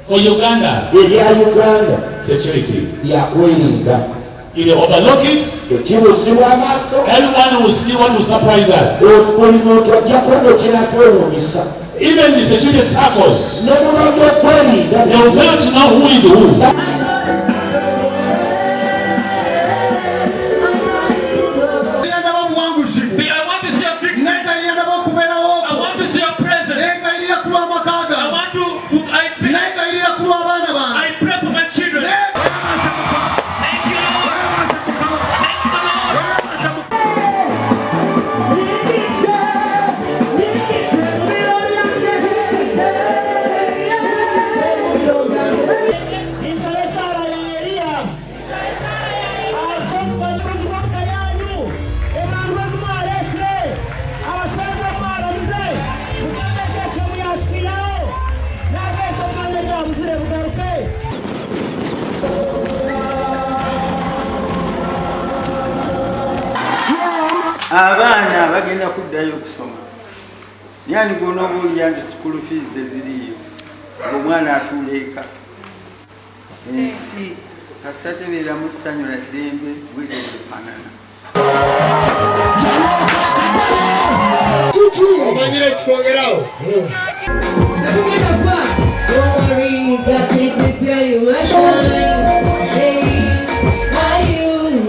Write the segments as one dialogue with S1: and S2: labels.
S1: For Uganda, security. If they overlook it, everyone will see what will surprise us. Even the security circles, they will fail to know who is who.
S2: Abaana bagenda kuddayo okusoma. Yani gona obuulira nti school fees ziriyo. Omwana atuula eka. Ensi kasatebeeramu ssanyu na ddembe bw'etyo efaanana.
S1: Omanyire ekitwogerawo.
S3: Don't worry, God take me till you shine.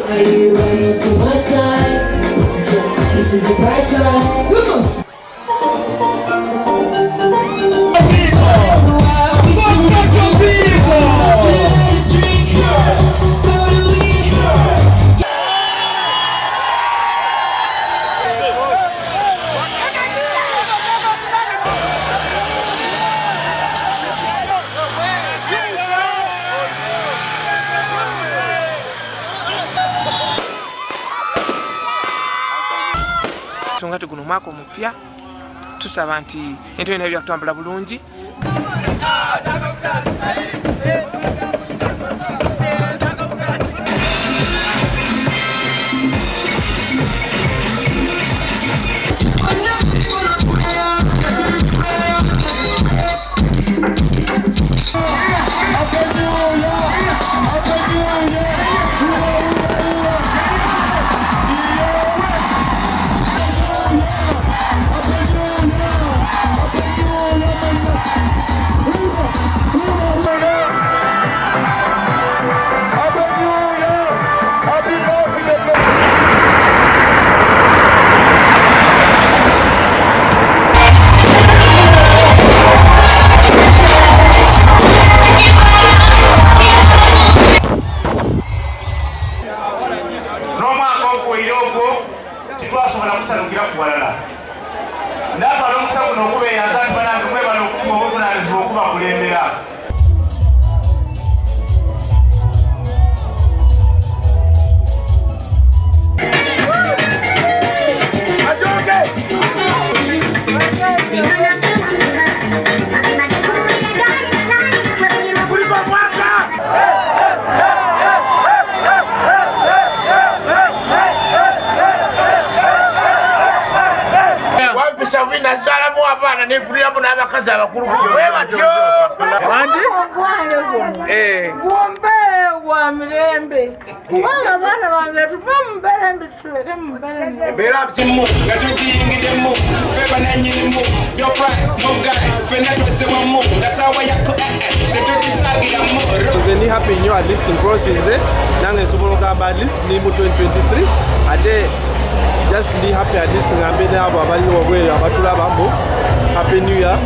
S3: Are you to my side? This is the bright side. Come on.
S4: Tungati guno mwaka omupya tusaba nti ebintu byonna byakutambula bulungi.
S1: Nefuliramu n'abakazi abakulu bwe batyo.
S4: Bangi?
S5: Wa mirembe. Kubanga abaana bange tuva mu mbeera tubeere mu mbeera.
S1: Embeera kimu nga tukiyingiremu ffe bananyinimu byokwa no guys ffenna twese wamu nga saawa yako tetukisagiramu.
S6: Nze ndi happy nnyo at least nkrosize nange nsobola okugamba at least ni mu 2023 ate just ndi happy at least ngambe n'abo abali wabweru abatulaba mbu happy new year.